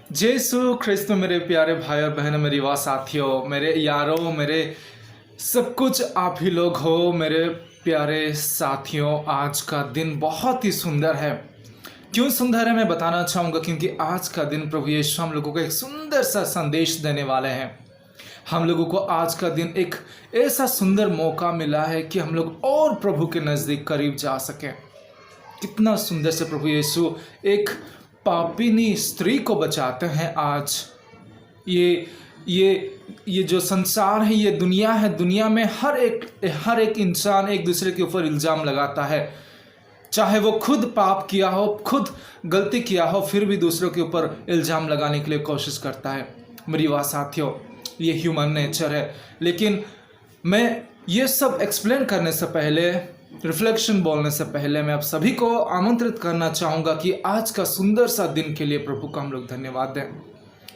यीशु ख्रिस्त में मेरे प्यारे भाई और बहनों, मेरे युवा साथियों, मेरे यारों, मेरे सब कुछ आप ही लोग हो। मेरे प्यारे साथियों, आज का दिन बहुत ही सुंदर है। क्यों सुंदर है मैं बताना चाहूँगा, क्योंकि आज का दिन प्रभु यीशु हम लोगों को एक सुंदर सा संदेश देने वाले हैं। हम लोगों को आज का दिन एक ऐसा सुंदर मौका मिला है कि हम लोग और प्रभु के नज़दीक करीब जा सकें। कितना सुंदर से प्रभु यीशु एक पापिनी स्त्री को बचाते हैं। आज ये जो संसार है, ये दुनिया है, दुनिया में हर एक इंसान एक दूसरे के ऊपर इल्ज़ाम लगाता है। चाहे वो खुद पाप किया हो, खुद गलती किया हो, फिर भी दूसरों के ऊपर इल्ज़ाम लगाने के लिए कोशिश करता है। मेरी बात साथियों, ये ह्यूमन नेचर है। लेकिन मैं ये सब एक्सप्लेन करने से पहले, रिफ्लेक्शन बोलने से पहले, मैं आप सभी को आमंत्रित करना चाहूँगा कि आज का सुंदर सा दिन के लिए प्रभु को हम लोग धन्यवाद दें।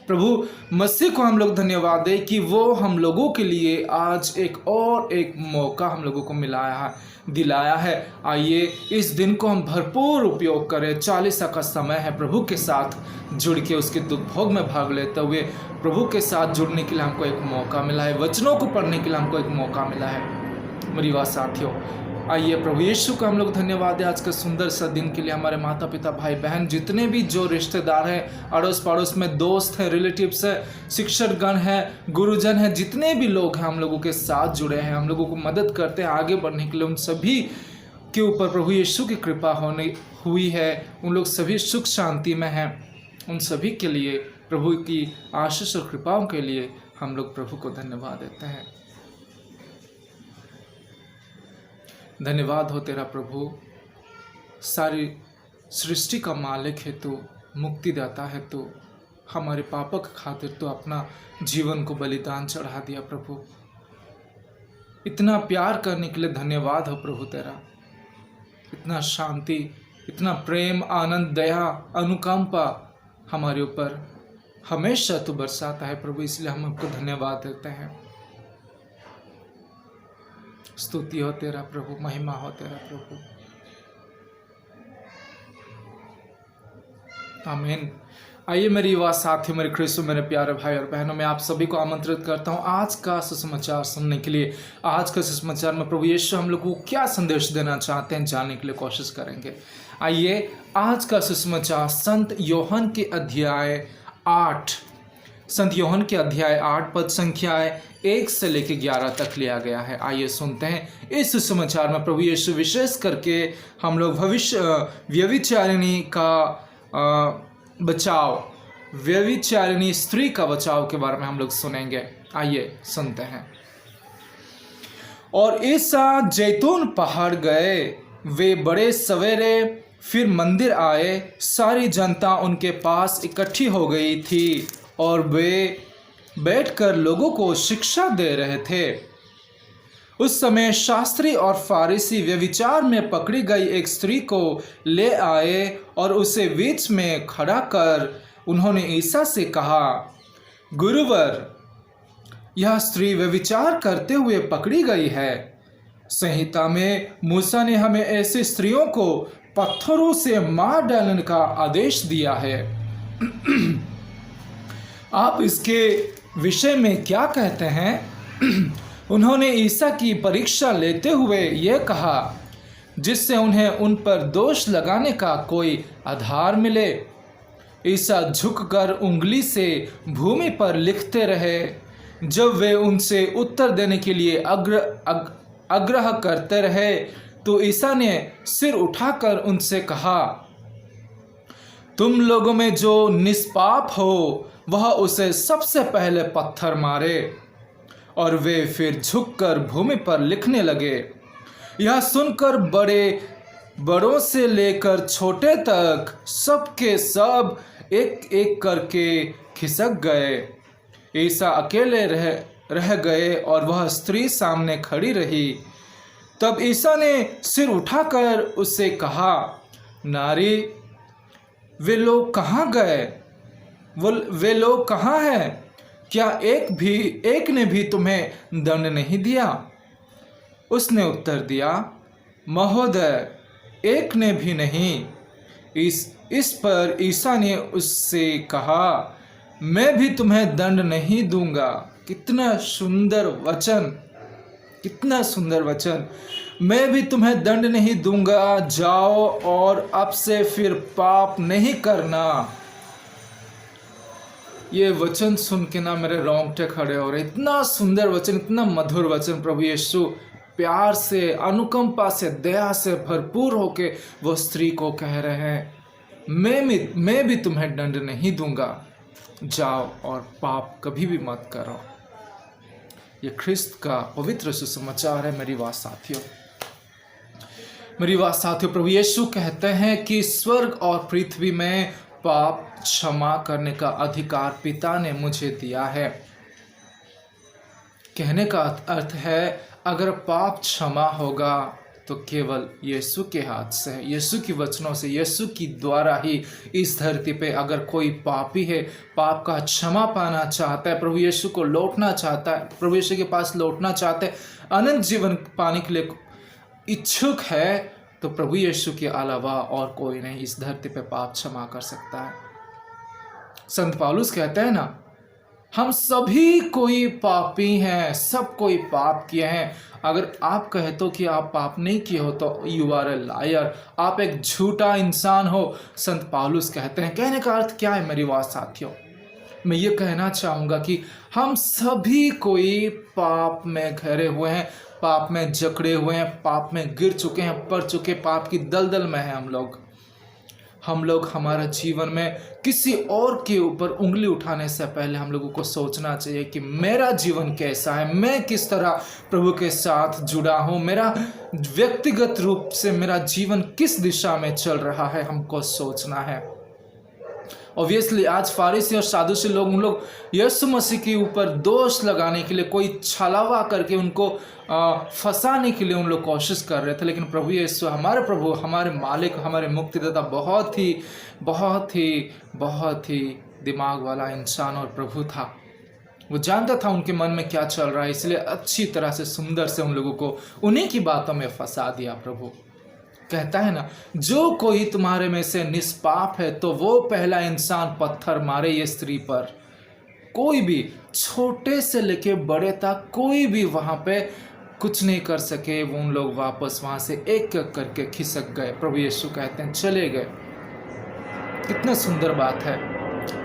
प्रभु मसीह को हम लोग धन्यवाद दें कि वो हम लोगों के लिए आज एक मौका हम लोगों को दिलाया है। आइए इस दिन को हम भरपूर उपयोग करें। 40 का समय है प्रभु के साथ जुड़ के उसके दुख भोग में भाग लेते हुए प्रभु के साथ जुड़ने के लिए हमको एक मौका मिला है। वचनों को पढ़ने के लिए हमको एक मौका मिला है। मेरी बात साथियों, आइए प्रभु यीशु का हम लोग धन्यवाद है आज के सुंदर सा दिन के लिए। हमारे माता पिता, भाई बहन, जितने भी जो रिश्तेदार हैं, अड़ोस पड़ोस में दोस्त हैं, रिलेटिव्स हैं, शिक्षकगण हैं, गुरुजन हैं, जितने भी लोग हैं हम लोगों के साथ जुड़े हैं, हम लोगों को मदद करते हैं आगे बढ़ने के लिए, उन सभी के ऊपर प्रभु यीशु की कृपा हुई है। उन लोग सभी सुख शांति में हैं। उन सभी के लिए प्रभु की आशीष और कृपाओं के लिए हम लोग प्रभु को धन्यवाद देते हैं। धन्यवाद हो तेरा प्रभु, सारी सृष्टि का मालिक है तू, मुक्तिदाता है तू। हमारे पापों के खातिर तो अपना जीवन को बलिदान चढ़ा दिया प्रभु। इतना प्यार करने के लिए धन्यवाद हो प्रभु तेरा। इतना शांति, इतना प्रेम, आनंद, दया, अनुकंपा हमारे ऊपर हमेशा तू बरसाता है प्रभु, इसलिए हम आपको धन्यवाद देते हैं। स्तुति हो तेरा प्रभु, महिमा हो तेरा प्रभु। आमीन। आइए मेरी युवा साथी, मेरे ख्रिस्त, मेरे प्यारे भाई और बहनों, मैं आप सभी को आमंत्रित करता हूं आज का सुसमाचार सुनने के लिए। आज का सुसमाचार में प्रभु यीशु हम लोग को क्या संदेश देना चाहते हैं, जानने के लिए कोशिश करेंगे। आइए आज का सुसमाचार संत योहन के अध्याय 8 पद संख्याएं 1 से लेकर 11 तक लिया गया है। आइए सुनते हैं इस सुसमाचार में प्रभु यीशु विशेष करके हम लोग व्यभिचारिणी का बचाव, व्यभिचारिणी स्त्री का बचाव के बारे में हम लोग सुनेंगे। आइए सुनते हैं। और ईसा जैतून पहाड़ गए। वे बड़े सवेरे फिर मंदिर आए। सारी जनता उनके पास इकट्ठी हो गई थी और वे बैठकर लोगों को शिक्षा दे रहे थे। उस समय शास्त्री और फारिसी व्यभिचार में पकड़ी गई एक स्त्री को ले आए और उसे बीच में खड़ा कर उन्होंने ईसा से कहा, गुरुवर, यह स्त्री व्यभिचार करते हुए पकड़ी गई है। संहिता में मूसा ने हमें ऐसी स्त्रियों को पत्थरों से मार डालने का आदेश दिया है। आप इसके विषय में क्या कहते हैं? उन्होंने ईसा की परीक्षा लेते हुए यह कहा, जिससे उन्हें उन पर दोष लगाने का कोई आधार मिले। ईसा झुककर उंगली से भूमि पर लिखते रहे। जब वे उनसे उत्तर देने के लिए आग्रह करते रहे तो ईसा ने सिर उठाकर उनसे कहा, तुम लोगों में जो निष्पाप हो वह उसे सबसे पहले पत्थर मारे। और वे फिर झुककर भूमि पर लिखने लगे। यह सुनकर बड़ों से लेकर छोटे तक सबके सब एक एक करके खिसक गए। ईसा अकेले रह गए और वह स्त्री सामने खड़ी रही। तब ईसा ने सिर उठाकर उससे कहा, नारी, वे लोग कहाँ गए? वे लोग कहाँ हैं? क्या एक ने भी तुम्हें दंड नहीं दिया? उसने उत्तर दिया, महोदय, एक ने भी नहीं। इस पर ईसा ने उससे कहा, मैं भी तुम्हें दंड नहीं दूंगा। कितना सुंदर वचन, कितना सुंदर वचन। मैं भी तुम्हें दंड नहीं दूंगा, जाओ और अब से फिर पाप नहीं करना। ये वचन सुन के ना मेरे रोंगटे खड़े हो रहे। इतना सुंदर वचन, इतना मधुर वचन। प्रभु यीशु प्यार से, अनुकंपा से, दया से भरपूर होके वो स्त्री को कह रहे हैं, मैं भी तुम्हें दंड नहीं दूंगा, जाओ और पाप कभी भी मत करो। ये ख्रिस्त का पवित्र सुसमाचार है मेरी बात साथियों। मेरी बात साथियों, प्रभु यीशु कहते हैं कि स्वर्ग और पृथ्वी में पाप क्षमा करने का अधिकार पिता ने मुझे दिया है। कहने का अर्थ है अगर पाप क्षमा होगा तो केवल यीशु के हाथ से है, यीशु की वचनों से, यीशु की द्वारा ही इस धरती पे अगर कोई पापी है, पाप का क्षमा पाना चाहता है, प्रभु यीशु को लौटना चाहता है, प्रभु यीशु के पास लौटना चाहते हैं, अनंत जीवन पाने के लिए इच्छुक है, तो प्रभु यीशु के अलावा और कोई नहीं इस धरती पे पाप क्षमा कर सकता है। संत पौलुस कहते हैं ना, हम सभी कोई पापी हैं, सब कोई पाप किए हैं। अगर आप कहे तो कि आप पाप नहीं किए हो तो यू आर ए लायर, आप एक झूठा इंसान हो, संत पौलुस कहते हैं। कहने का अर्थ क्या है मेरी बात साथियों? मैं ये कहना चाहूँगा कि हम सभी कोई पाप में घिरे हुए हैं, पाप में जकड़े हुए हैं, पाप में गिर चुके हैं, पड़ चुके, पाप की दलदल में हैं हम लोग हमारे जीवन में किसी और के ऊपर उंगली उठाने से पहले हम लोगों को सोचना चाहिए कि मेरा जीवन कैसा है, मैं किस तरह प्रभु के साथ जुड़ा हूँ, मेरा व्यक्तिगत रूप से मेरा जीवन किस दिशा में चल रहा है, हमको सोचना है। ऑब्वियसली आज फारिसी और सादुसी लोग, उन लोग यीशु मसीह के ऊपर दोष लगाने के लिए, कोई छलावा करके उनको फंसाने के लिए उन लोग कोशिश कर रहे थे, लेकिन प्रभु यीशु, हमारे प्रभु, हमारे मालिक, हमारे मुक्तिदाता बहुत ही दिमाग वाला इंसान और प्रभु था। वो जानता था उनके मन में क्या चल रहा है, इसलिए अच्छी तरह से, सुंदर से उन लोगों को उन्हीं की बातों में फंसा दिया। प्रभु कहता है ना, जो कोई तुम्हारे में से निष्पाप है तो वो पहला इंसान पत्थर मारे ये स्त्री पर। कोई भी, छोटे से लेके बड़े तक, कोई भी वहाँ पे कुछ नहीं कर सके। वो उन लोग वापस वहाँ से एक एक करके खिसक गए। प्रभु यीशु कहते हैं चले गए। कितना सुंदर बात है।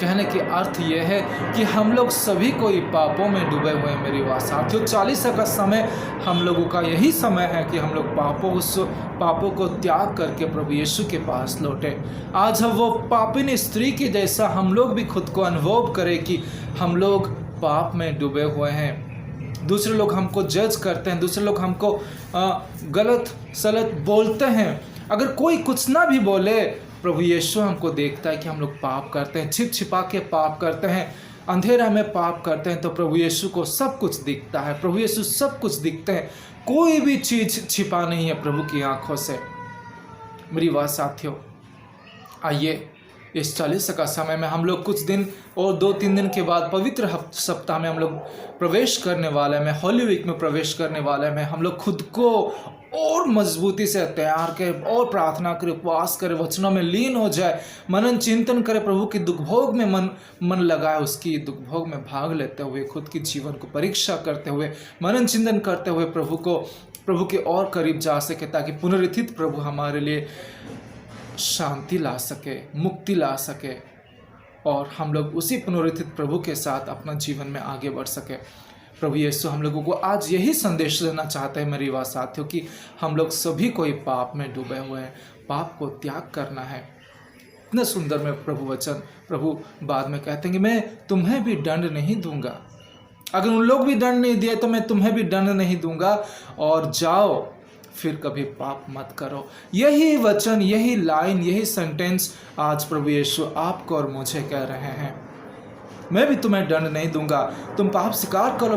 कहने के अर्थ ये है कि हम लोग सभी कोई पापों में डूबे हुए हैं मेरी बात साथियों। 40 का समय हम लोगों का यही समय है कि हम लोग पापों को त्याग करके प्रभु यीशु के पास लौटे। आज हम वो पापिनी स्त्री की जैसा हम लोग भी खुद को अनुभव करें कि हम लोग पाप में डूबे हुए हैं। दूसरे लोग हमको जज करते हैं, दूसरे लोग हमको गलत सलत बोलते हैं। अगर कोई कुछ ना भी बोले, प्रभु यीशु हमको देखता है कि हम लोग पाप करते हैं, छिप छिपा के पाप करते हैं, अंधेरा में पाप करते हैं, तो प्रभु यीशु को सब कुछ दिखता है। प्रभु यीशु सब कुछ दिखते हैं, कोई भी चीज़ छिपा नहीं है प्रभु की आंखों से। मेरी बात साथियों, आइए इस 40 का समय में हम लोग कुछ दिन और 2-3 दिन के बाद पवित्र सप्ताह में हम लोग प्रवेश करने वाले हैं, होली वीक में प्रवेश करने वाले हैं। हम लोग खुद को और मजबूती से तैयार करें और प्रार्थना करें, उपवास करें, वचनों में लीन हो जाए, मनन चिंतन करें, प्रभु की दुख भोग में मन लगाए, उसकी दुख भोग में भाग लेते हुए, खुद की जीवन को परीक्षा करते हुए, मनन चिंतन करते हुए प्रभु के और करीब जा सके, ताकि पुनरुत्थित प्रभु हमारे लिए शांति ला सके, मुक्ति ला सके, और हम लोग उसी पुनरुत्थित प्रभु के साथ अपना जीवन में आगे बढ़ सके। प्रभु यीशु हम लोगों को आज यही संदेश देना चाहते हैं मेरी बात साथियों, कि हम लोग सभी कोई पाप में डूबे हुए हैं, पाप को त्याग करना है। इतना सुंदर में प्रभु वचन, प्रभु बाद में कहते हैं कि मैं तुम्हें भी दंड नहीं दूंगा। अगर उन लोग भी दंड नहीं दिए तो मैं तुम्हें भी दंड नहीं दूंगा, और जाओ फिर कभी पाप मत करो। यही वचन, यही लाइन, यही सेंटेंस आज प्रभु यीशु आपको और मुझे कह रहे हैं। मैं भी तुम्हें दंड नहीं दूंगा, तुम पाप स्वीकार करो,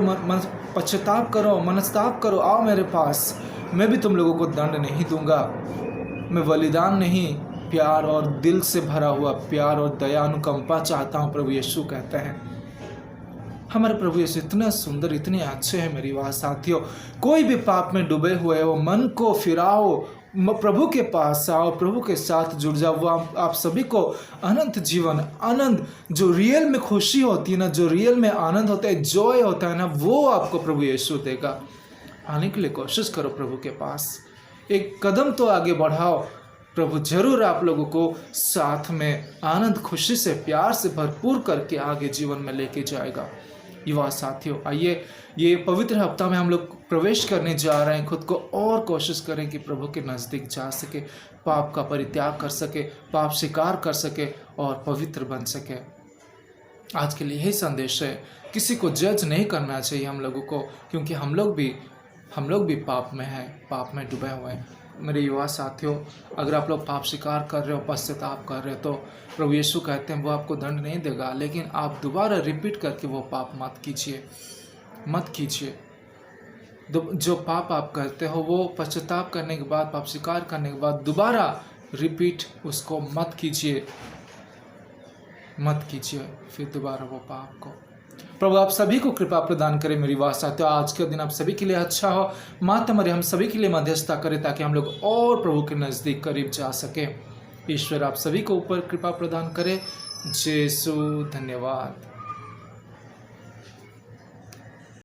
पश्चाताप करो, मनस्ताप करो, आओ मेरे पास। मैं भी तुम लोगों को दंड नहीं दूंगा। मैं बलिदान नहीं, प्यार और दिल से भरा हुआ प्यार और दया, अनुकंपा चाहता हूँ, प्रभु यीशु कहते हैं। हमारे प्रभु यीशु इतने सुंदर, इतने अच्छे हैं मेरी बात साथियों। कोई भी पाप में डूबे हुए हो, मन को फिराओ, प्रभु के पास आओ, प्रभु के साथ जुड़ जाओ। वो आप सभी को अनंत जीवन, आनंद, जो रियल में खुशी होती है ना, जो रियल में आनंद होता है, जॉय होता है ना, वो आपको प्रभु यीशु देगा। आने के लिए कोशिश करो प्रभु के पास, एक कदम तो आगे बढ़ाओ। प्रभु जरूर आप लोगों को साथ में आनंद, खुशी से, प्यार से भरपूर करके आगे जीवन में लेके जाएगा। युवा साथियों, आइए ये पवित्र हफ्ता में हम लोग प्रवेश करने जा रहे हैं। खुद को और कोशिश करें कि प्रभु के नज़दीक जा सके, पाप का परित्याग कर सके, पाप स्वीकार कर सके और पवित्र बन सके। आज के लिए यही संदेश है, किसी को जज नहीं करना चाहिए हम लोगों को, क्योंकि हम लोग भी पाप में हैं, पाप में डूबे हुए हैं। मेरे युवा साथियों, अगर आप लोग पाप स्वीकार कर रहे हो, पश्चाताप कर रहे हो, तो प्रभु यीशु कहते हैं वो आपको दंड नहीं देगा, लेकिन आप दोबारा रिपीट करके वो पाप मत कीजिए। जो पाप आप करते हो वो पश्चाताप करने के बाद, पाप स्वीकार करने के बाद दोबारा रिपीट उसको मत कीजिए फिर दोबारा वो पाप को। प्रभु आप सभी को कृपा प्रदान करें। मेरी बात साथियों, आज का दिन आप सभी के लिए अच्छा हो। माता मरियम हम सभी के लिए मध्यस्थता करे ताकि हम लोग और प्रभु के नज़दीक करीब जा सके। ईश्वर आप सभी को ऊपर कृपा प्रदान करे। यीशु धन्यवाद।